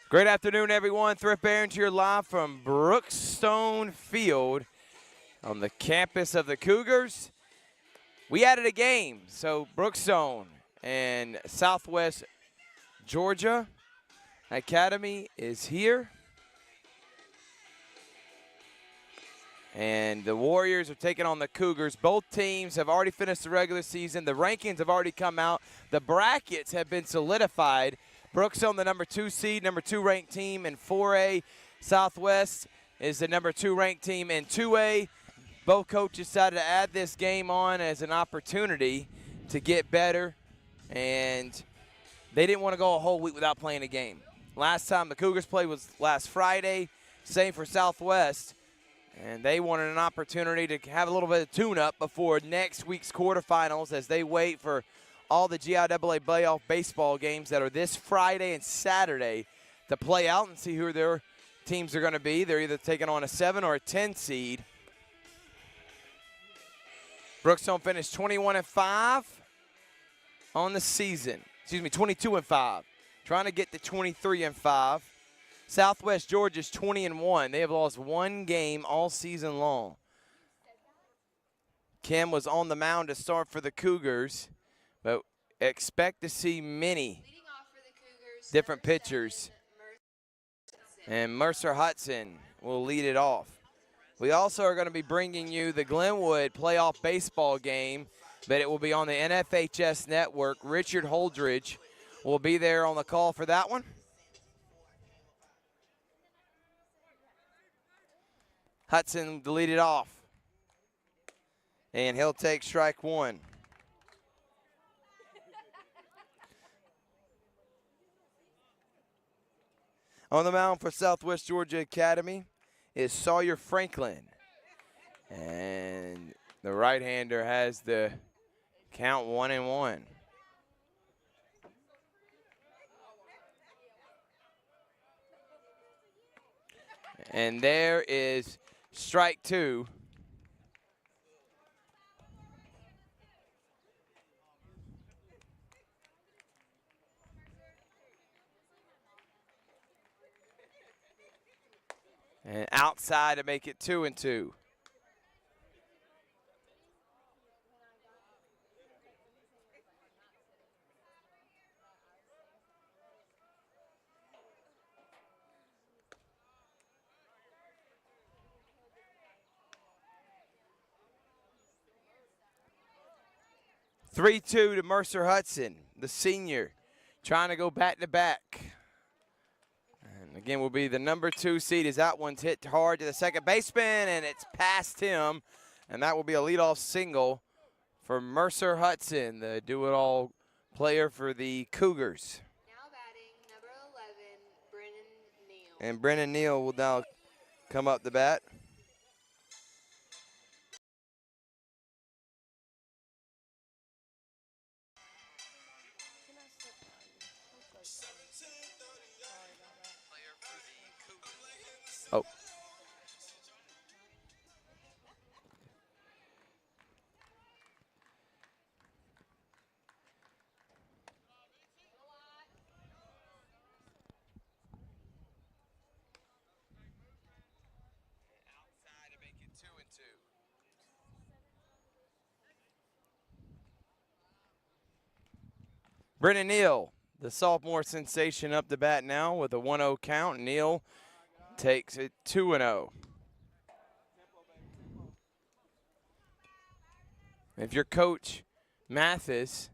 Great afternoon, everyone. Thrift Barons here live from Brookstone Field on the campus of the Cougars. We added a game, so Brookstone and Southwest Georgia Academy is here. And the Warriors are taking on the Cougars. Both teams have already finished the regular season. The rankings have already come out. The brackets have been solidified. Brookstone, the number 2 seed, number 2 ranked team in 4A. Southwest is the number 2 ranked team in 2A. Both coaches decided to add this game on as an opportunity to get better, and they didn't want to go a whole week without playing a game. Last time the Cougars played was last Friday. Same for Southwest. And they wanted an opportunity to have a little bit of tune-up before next week's quarterfinals as they wait for all the GIAA playoff baseball games that are this Friday and Saturday to play out and see who their teams are going to be. They're either taking on a 7 or a 10 seed. Brookstone finished 21-5 on the season. 22-5. Trying to get to 23-5. Southwest Georgia's 20-1. They have lost one game all season long. Kim was on the mound to start for the Cougars, but expect to see many different pitchers. And Mercer Hudson will lead it off. We also are going to be bringing you the Glenwood playoff baseball game, but it will be on the NFHS network. Richard Holdridge will be there on the call for that one. Hudson to lead it off. And he'll take strike one. On the mound for Southwest Georgia Academy is Sawyer Franklin. And the right-hander has the count 1-1. And there is strike two. And outside to make it 2-2. (3-2) to Mercer Hudson, the senior, trying to go back-to-back. And again, will be the number 2 seed as that one's hit hard to the second baseman, and it's past him. And that will be a leadoff single for Mercer Hudson, the do-it-all player for the Cougars. Now batting, number 11, Brennan Neal. And Brennan Neal will now come up to bat. Oh. Outside to make it 2-2. Brennan Neal, the sophomore sensation, up to bat now with a 1-0 count. Neal takes it 2-0. If you're Coach Mathis,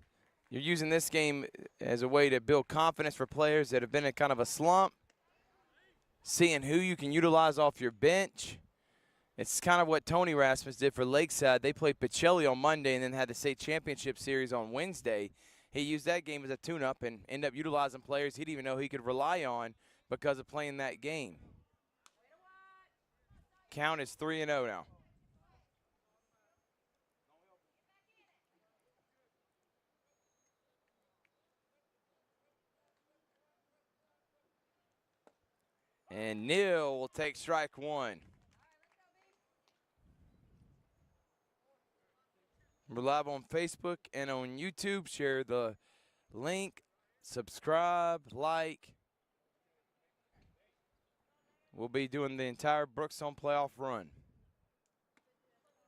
you're using this game as a way to build confidence for players that have been in kind of a slump, seeing who you can utilize off your bench. It's kind of what Tony Rasmus did for Lakeside. They played Pacelli on Monday and then had the state championship series on Wednesday. He used that game as a tune-up and ended up utilizing players he didn't even know he could rely on because of playing that game. Count is 3-0 now. And Neal will take strike one. We're live on Facebook and on YouTube. Share the link, subscribe, like. will be doing the entire Brookstone playoff run.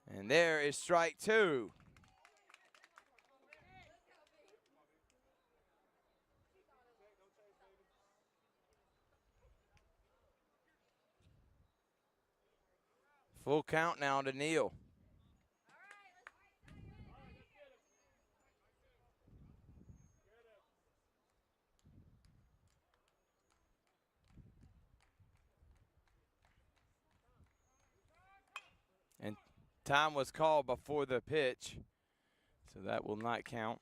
And there is strike 2. Full count now to Neal. And time was called before the pitch, so that will not count.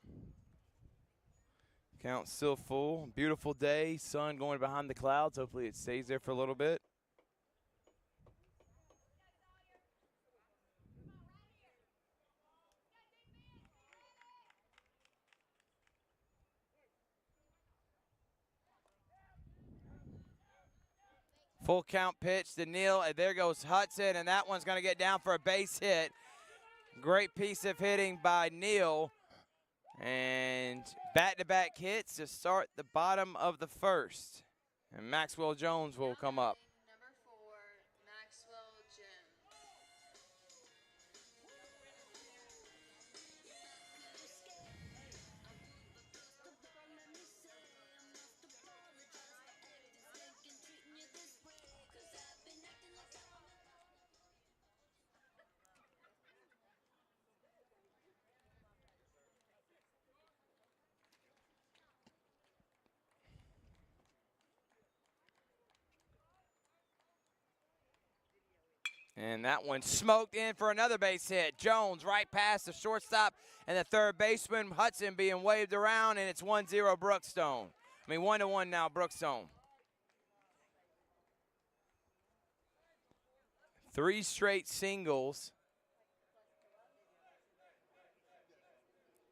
Count still full. Beautiful day, sun going behind the clouds. Hopefully it stays there for a little bit. Full count pitch to Neal, and there goes Hudson, and that one's going to get down for a base hit. Great piece of hitting by Neal. And back-to-back hits to start the bottom of the first. And Maxwell Jones will come up. Number 4, Maxwell Jones. And that one smoked in for another base hit. Jones right past the shortstop and the third baseman. Hudson being waved around, and it's 1-0 Brookstone. 1-1 now Brookstone. 3 straight singles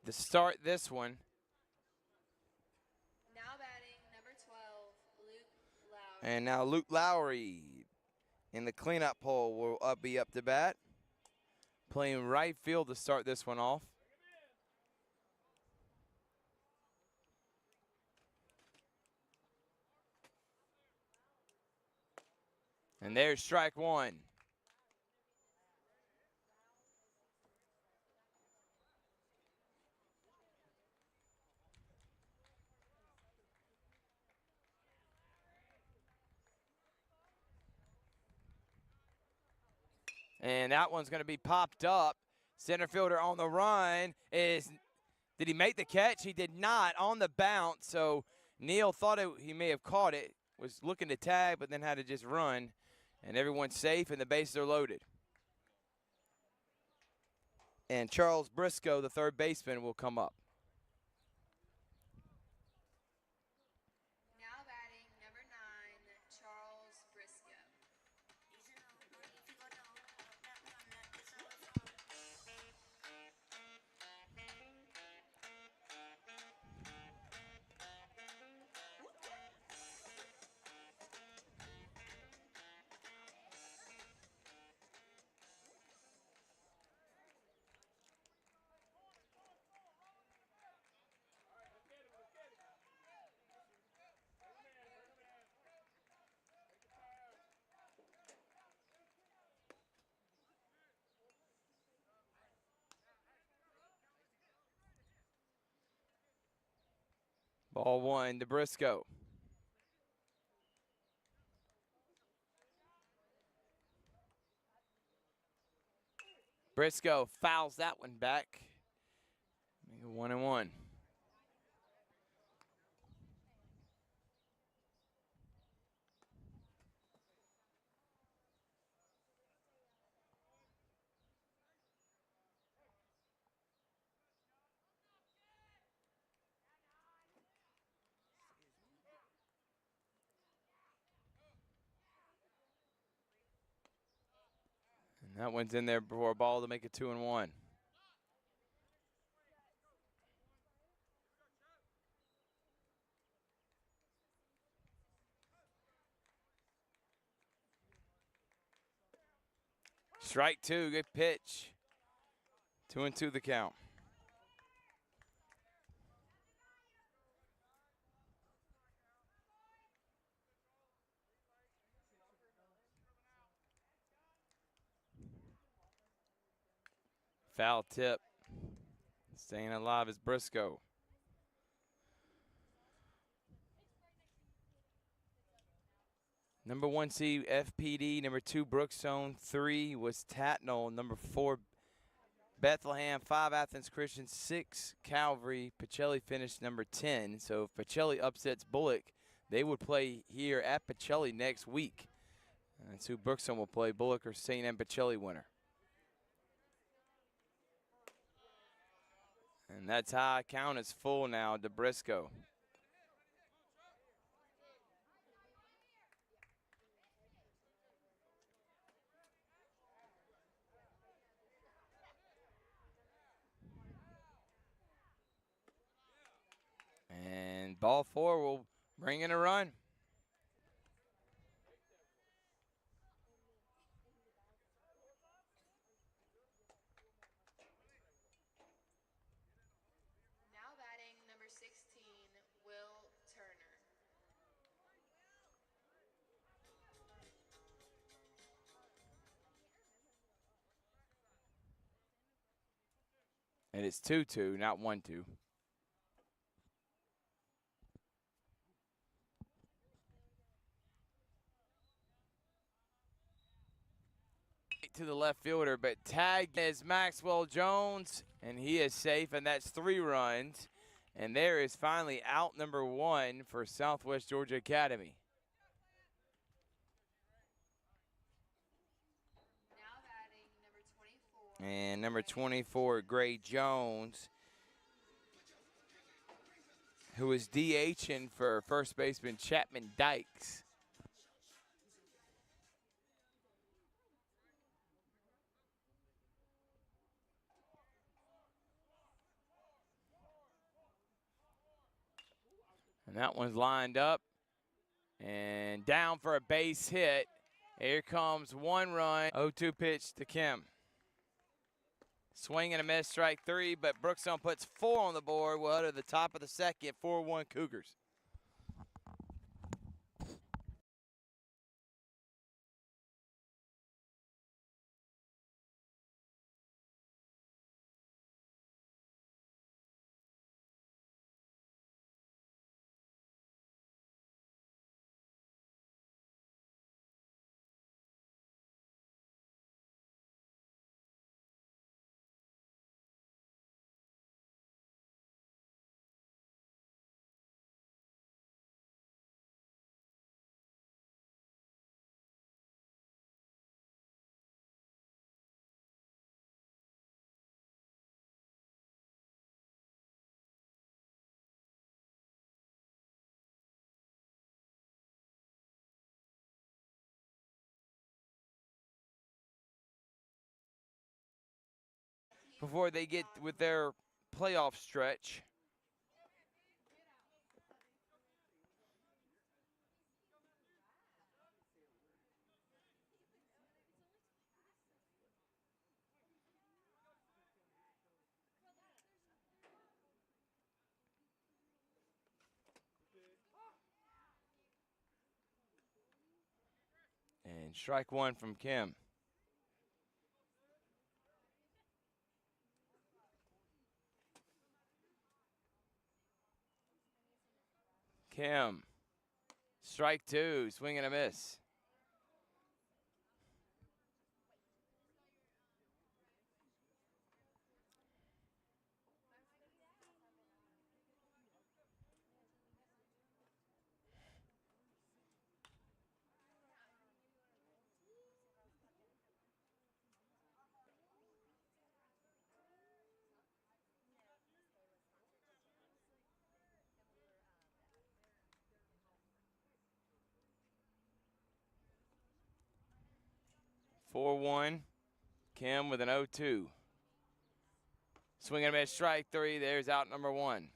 to start this one. Now batting, number 12, Luke Lowry. And now Luke Lowry in the cleanup hole will be up to bat. Playing right field to start this one off. And there's strike 1. And that one's going to be popped up. Center fielder on the run is, did he make the catch? He did not on the bounce. So Neal thought he may have caught it, was looking to tag, but then had to just run. And everyone's safe and the bases are loaded. And Charles Briscoe, the third baseman, will come up. Now batting, number 9, Charles Briscoe. Ball 1 to Briscoe. Briscoe fouls that one back. Make it 1-1. And that one's in there before a ball to make it 2-1. Strike 2, good pitch. 2-2 the count. Foul tip. Staying alive is Briscoe. Number 1 seed FPD, number 2 Brookstone, 3 was Tatnall, number 4 Bethlehem, 5 Athens Christian, 6 Calvary. Pacelli finished number 10. So if Pacelli upsets Bullock, they would play here at Pacelli next week. And that's who Brookstone will play, Bullock or St. M. Pacelli winner. And that's high count is full now to Briscoe. And ball 4 will bring in a run. Now batting number 16, Will Turner. And it's 2-2, not 1-2. To the left fielder, but tag is Maxwell Jones, and he is safe, and that's 3 runs. And there is finally out number 1 for Southwest Georgia Academy. Now batting number 24. And number 24, Gray Jones, who is DHing for first baseman Chapman Dykes. And that one's lined up and down for a base hit. Here comes 1 run. 0-2 pitch to Kim. Swing and a miss, strike 3, but Brookstone puts 4 on the board. Well, to the top of the second, 4-1 Cougars. Before they get with their playoff stretch. And strike 1 from Kim. Kim, strike 2, swing and a miss. Four one, Kim with an 0-2. Swing and a miss, strike 3. There's out number 1.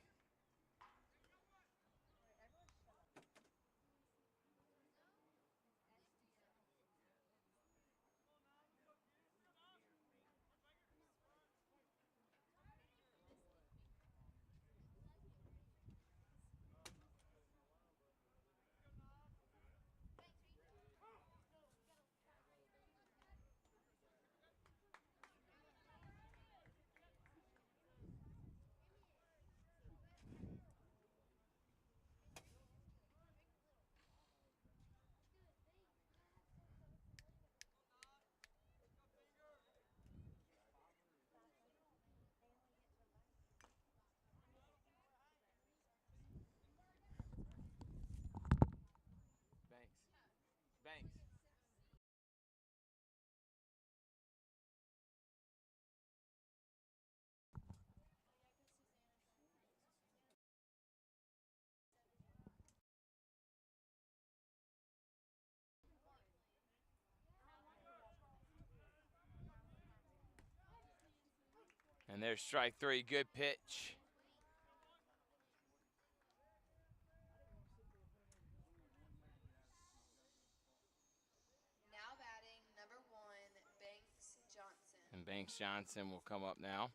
And there's strike three, good pitch. Now batting number 1, Banks Johnson. And Banks Johnson will come up now.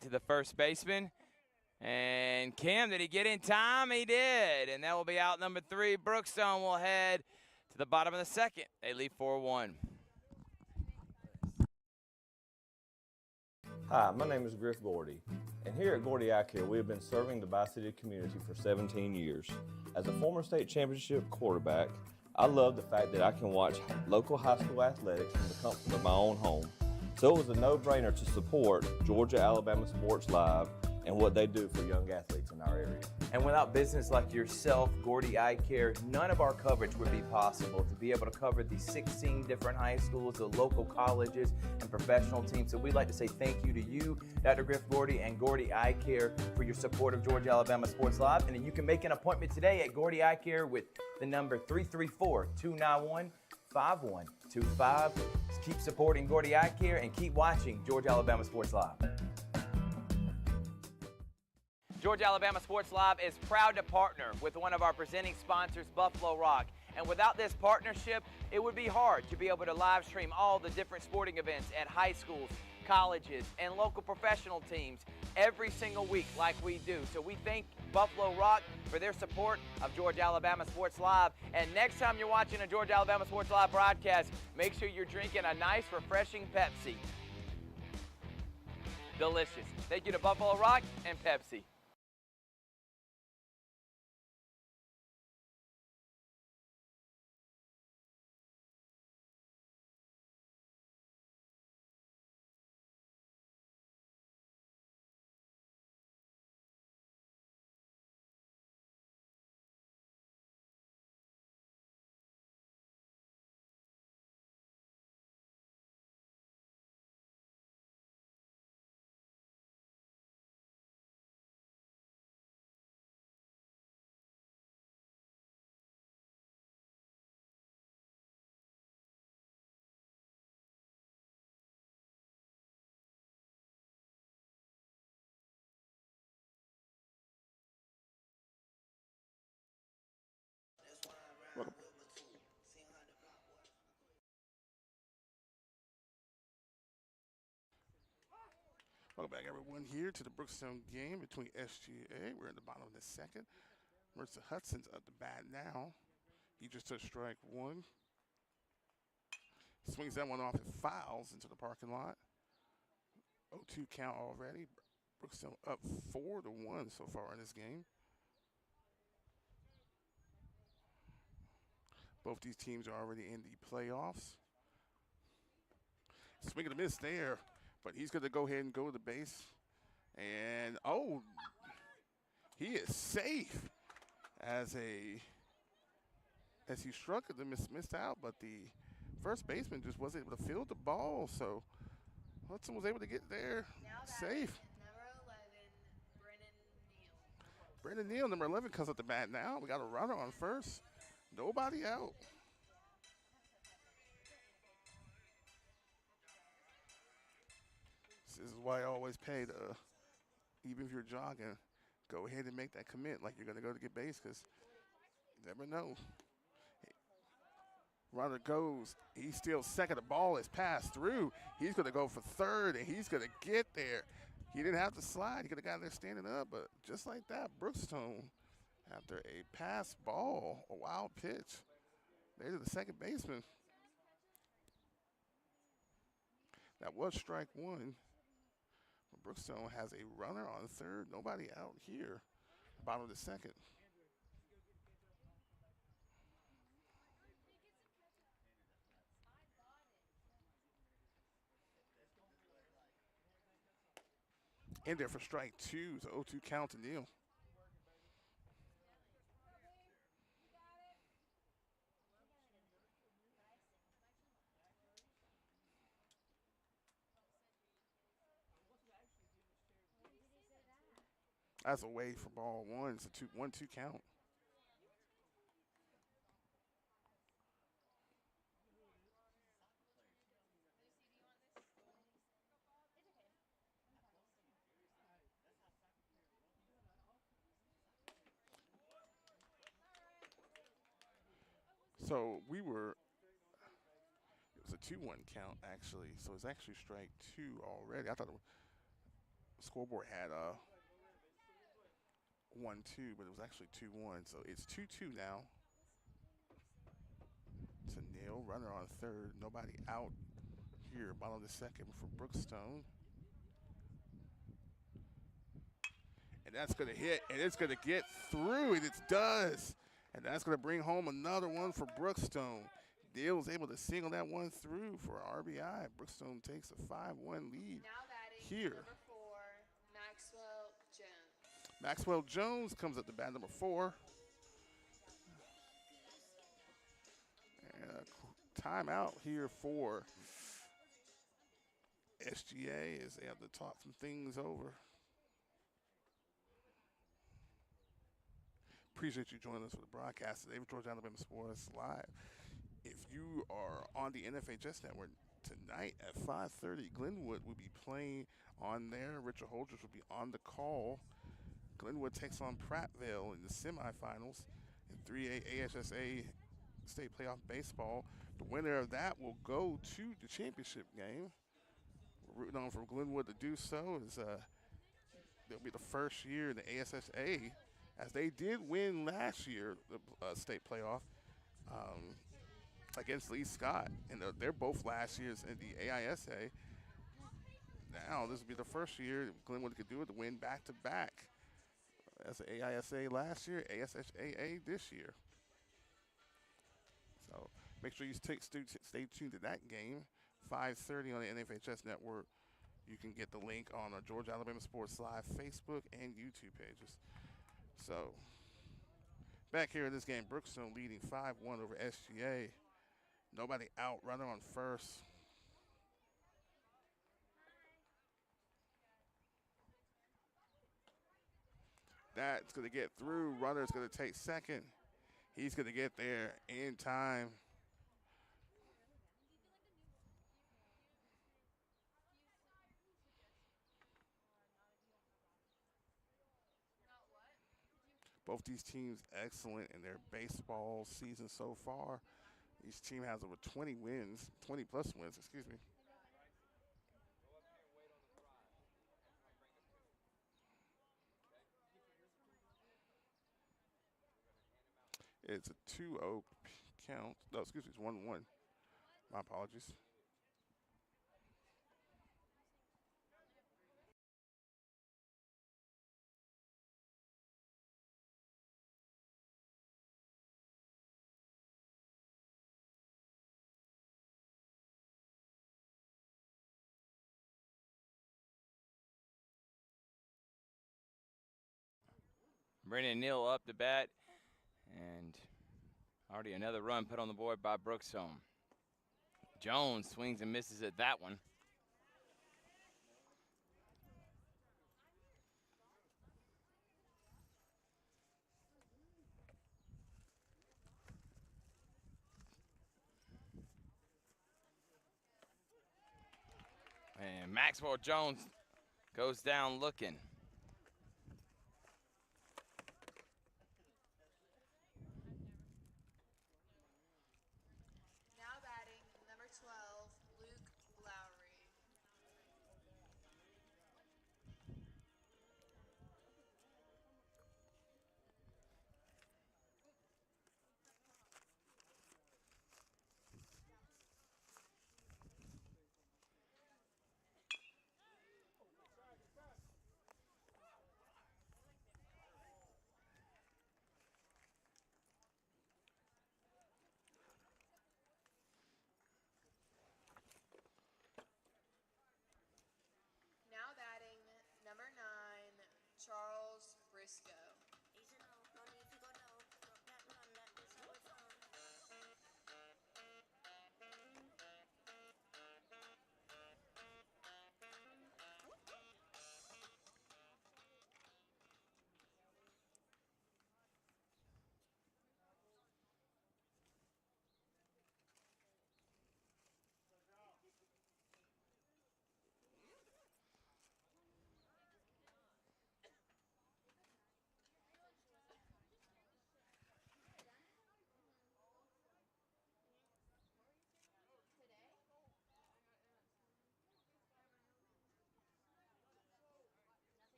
To the first baseman. And Cam, did he get in time? He did. And that will be out number 3. Brookstone will head to the bottom of the second. They lead 4-1. Hi, my name is Griff Gordy, and here at Gordy Eye Care, we have been serving the Varsity community for 17 years. As a former state championship quarterback, I love the fact that I can watch local high school athletics from the comfort of my own home. So it was a no-brainer to support Georgia-Alabama Sports Live and what they do for young athletes in our area. And without business like yourself, Gordy Eye Care, none of our coverage would be possible. To be able to cover the 16 different high schools, the local colleges, and professional teams. So we'd like to say thank you to you, Dr. Griff Gordy and Gordy Eye Care, for your support of Georgia-Alabama Sports Live. And then you can make an appointment today at Gordy Eye Care with the number 334-291-5125. Keep supporting Gordy Eye Care and keep watching Georgia-Alabama Sports Live. Georgia-Alabama Sports Live is proud to partner with one of our presenting sponsors, Buffalo Rock. And without this partnership, it would be hard to be able to live stream all the different sporting events at high schools, colleges, and local professional teams every single week like we do. So we thank Buffalo Rock for their support of Georgia-Alabama Sports Live. And next time you're watching a Georgia-Alabama Sports Live broadcast, make sure you're drinking a nice, refreshing Pepsi. Delicious. Thank you to Buffalo Rock and Pepsi. Welcome back, everyone, here to the Brookstone game between SGA. We're in the bottom of the second. Mercer Hudson's up the bat now. He just took strike 1. Swings that one off and fouls into the parking lot. 0-2 count already. Brookstone up 4-1 so far in this game. Both these teams are already in the playoffs. Swing and a miss there, but he's going to go ahead and go to the base. And, oh, he is safe as he struck it and missed out, but the first baseman just wasn't able to field the ball, so Hudson was able to get there safe. Number 11, Brennan Neal. Brennan Neal, number 11, comes up the bat now. We got a runner on first. Nobody out. This is why I always pay to, even if you're jogging, go ahead and make that commit like you're going to go to get base, because you never know. Runner goes. He's still second. The ball is passed through. He's going to go for third, and he's going to get there. He didn't have to slide. He could have got there standing up, but just like that, Brookstone, after a pass ball, a wild pitch, There's the second baseman. That was strike one. Brookstone has a runner on third. Nobody out here. Bottom of the second. In there for strike two. It's an 0-2 count to Neal. That's away for ball one. It's a 1-2 count. So it was a 2-1 count actually. So it's actually strike two already. I thought the scoreboard had a 1-2, but it was actually 2-1. So it's 2-2 now. To Neal, runner on third. Nobody out here. Bottom of the second for Brookstone. And that's going to hit, and it's going to get through, and it does. And that's going to bring home another one for Brookstone. Neal was able to single that one through for RBI. Brookstone takes a 5-1 lead Now batting, here. number 4, Maxwell Jones. Maxwell Jones comes up to bat, number 4. And a timeout here for SGA as they have to talk some things over. Appreciate you joining us for the broadcast today for Georgia Alabama Sports Live. If you are on the NFHS network tonight at 5:30, Glenwood will be playing on there. Richard Holdridge will be on the call. Glenwood takes on Prattville in the semifinals in 3A ASSA State Playoff Baseball. The winner of that will go to the championship game. We're rooting on for Glenwood to do so. They'll be the first year in the ASSA, as they did win last year, the state playoff against Lee Scott. And they're both last year's in the AISA. Now, this will be the first year Glenwood could do it to win back-to-back. That's the AISA last year, ASSAA this year. So make sure you stay tuned to that game. 5:30 on the NFHS network. You can get the link on our Georgia Alabama Sports Live Facebook and YouTube pages. So back here in this game, Brookstone leading 5-1 over SGA. Nobody out, runner on first. That's going to get through. Runner's going to take second. He's going to get there in time. Both these teams excellent in their baseball season so far. Each team has over 20 wins, 20-plus wins, excuse me. It's a 2-0 count. No, excuse me, it's 1-1. My apologies. Brennan Neal up to bat, and already another run put on the board by Brookstone. Jones swings and misses at that one. And Maxwell Jones goes down looking. Now batting, number 12, Luke Lowry.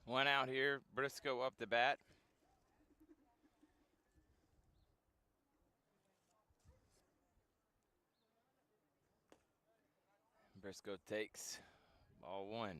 One out here. Briscoe up the bat. Briscoe takes ball one.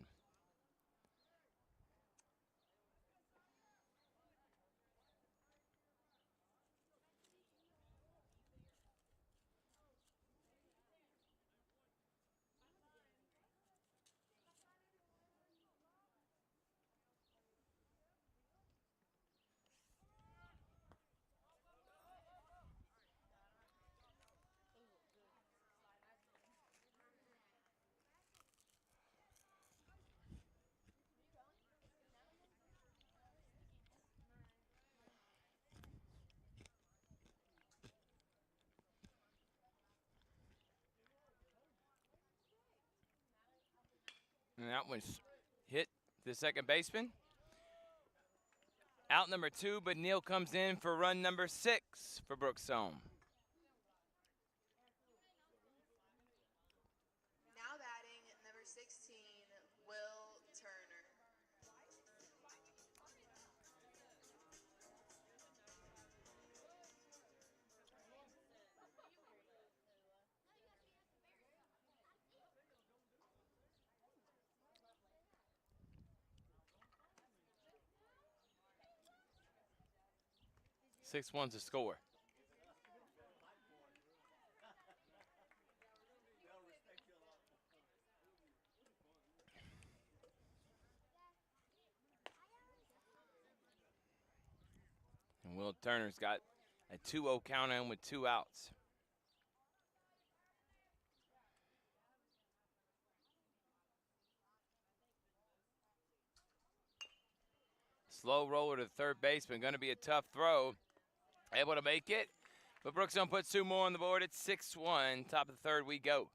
And that one's hit the second baseman. Out number 2, but Neal comes in for run number 6 for Brookstone. Now batting number 16, Will Turner. Six one's a score. And Will Turner's got a 2-0 count in with 2 outs. Slow roller to the third baseman. Going to be a tough throw. Able to make it. But Brookstone puts 2 more on the board. It's 6-1. Top of the third we go.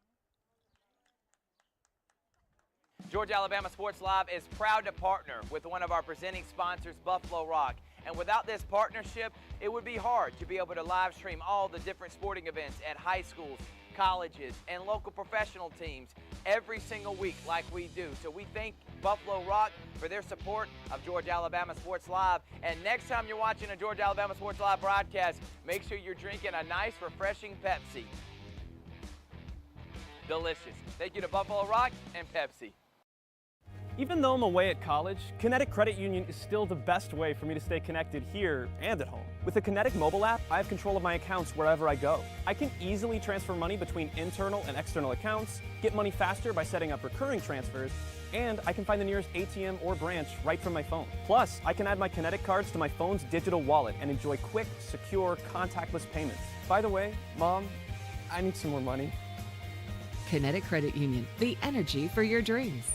Georgia Alabama Sports Live is proud to partner with one of our presenting sponsors, Buffalo Rock. And without this partnership, it would be hard to be able to live stream all the different sporting events at high schools, colleges, and local professional teams every single week like we do. So we thank Buffalo Rock for their support of Georgia Alabama Sports Live. And next time you're watching a Georgia Alabama Sports Live broadcast, make sure you're drinking a nice, refreshing Pepsi. Delicious. Thank you to Buffalo Rock and Pepsi. Even though I'm away at college, Kinetic Credit Union is still the best way for me to stay connected here and at home. With the Kinetic mobile app, I have control of my accounts wherever I go. I can easily transfer money between internal and external accounts, get money faster by setting up recurring transfers, and I can find the nearest ATM or branch right from my phone. Plus, I can add my Kinetic cards to my phone's digital wallet and enjoy quick, secure, contactless payments. By the way, Mom, I need some more money. Kinetic Credit Union, the energy for your dreams.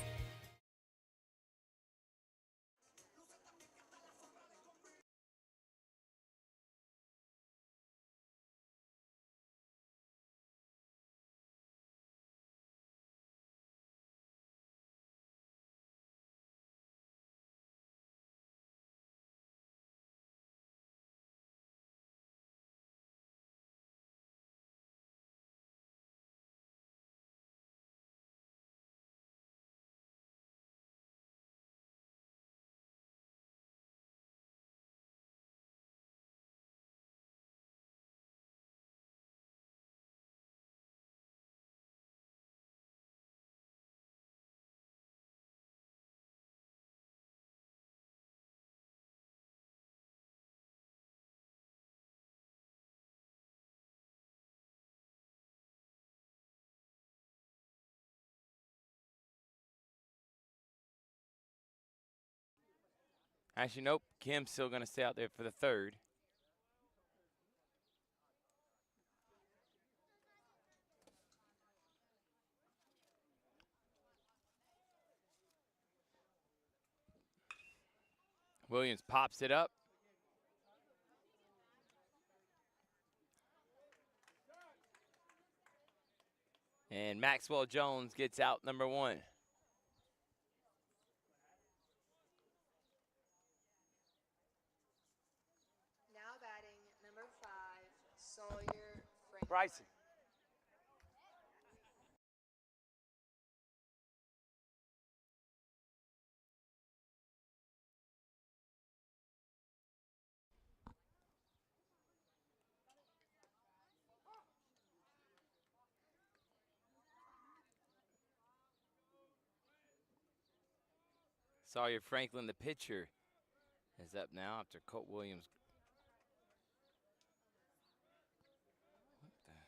Actually, nope. Kim's still going to stay out there for the third. Williams pops it up. And Maxwell Jones gets out number 1. Now batting number 5, Sawyer Franklin. Bryson. Sawyer Franklin, the pitcher, is up now after Colt Williams. What the?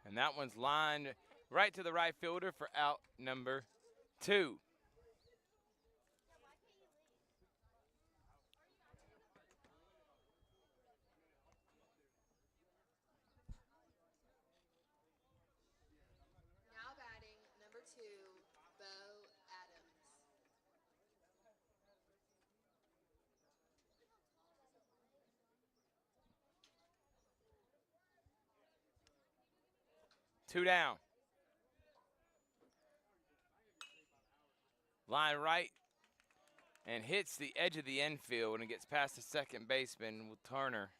And that one's lined right to the right fielder for out number 2. Now batting number 2, Bo Adams. Two down. Line right and hits the edge of the infield and it gets past the second baseman with Turner.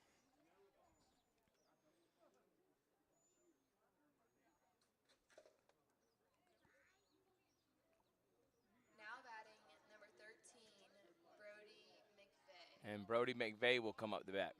Now batting number 13, Brody McVeigh. And Brody McVeigh will come up to bat.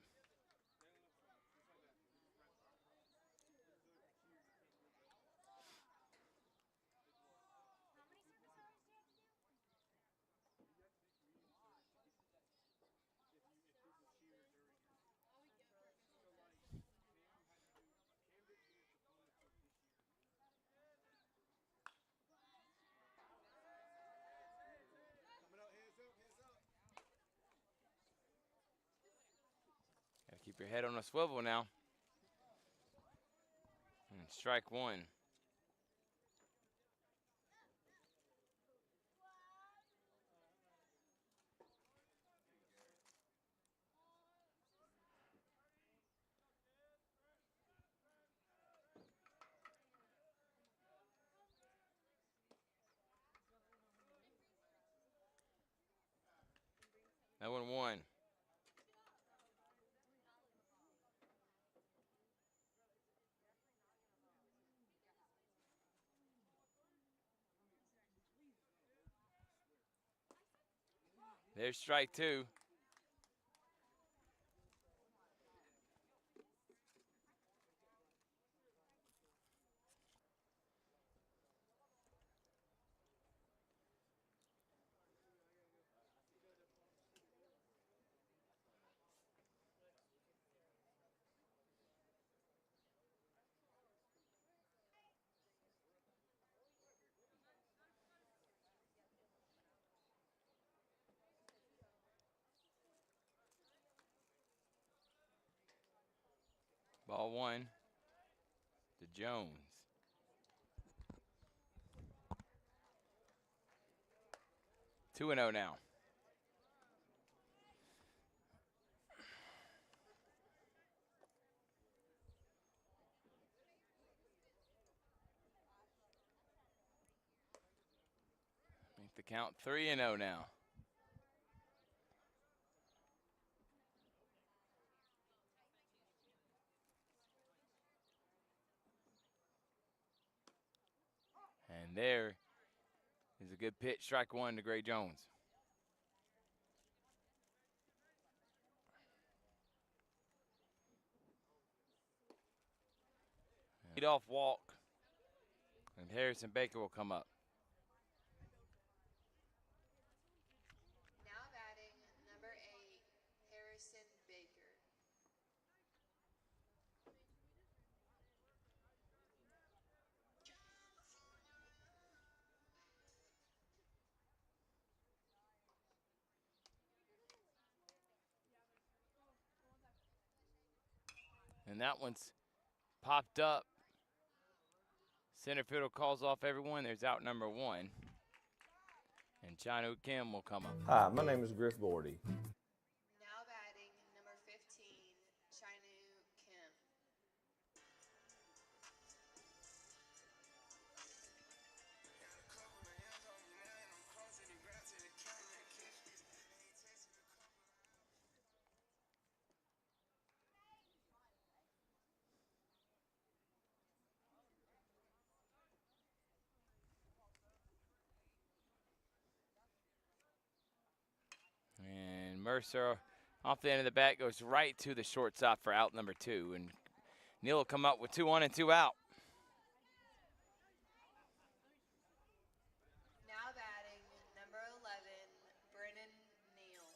Gotta keep your head on a swivel now. And strike one. That 1-1. There's strike 2. Ball 1 to Jones. Two and 0 now. Make the count 3-0 now. And there is a good pitch, strike 1 to Gray Jones. Lead off walk, and Harrison Baker will come up. Now batting number 8, Harrison Baker. And that one's popped up. Center fielder calls off everyone. There's out number 1. And Chanu Kim will come up. Hi, my name is Griff Gordy. Now batting number 15, Chinu Kim. And Mercer off the end of the bat goes right to the shortstop for out number 2. And Neal will come up with 2 on and 2 out. Now batting number 11, Brennan Neal.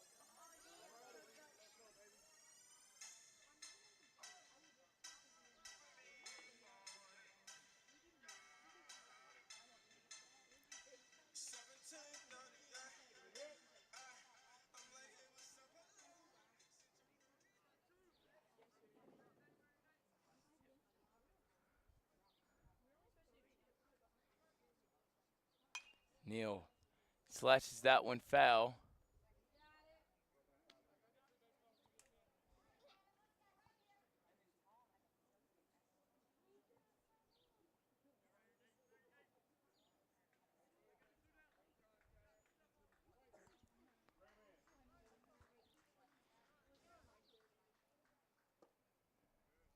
Neal slashes that one foul.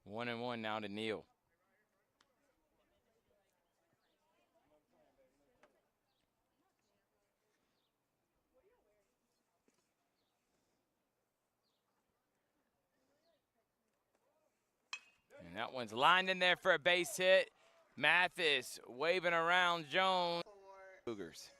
One and one now to Neal. And that one's lined in there for a base hit. Mathis waving around Jones. For Cougars.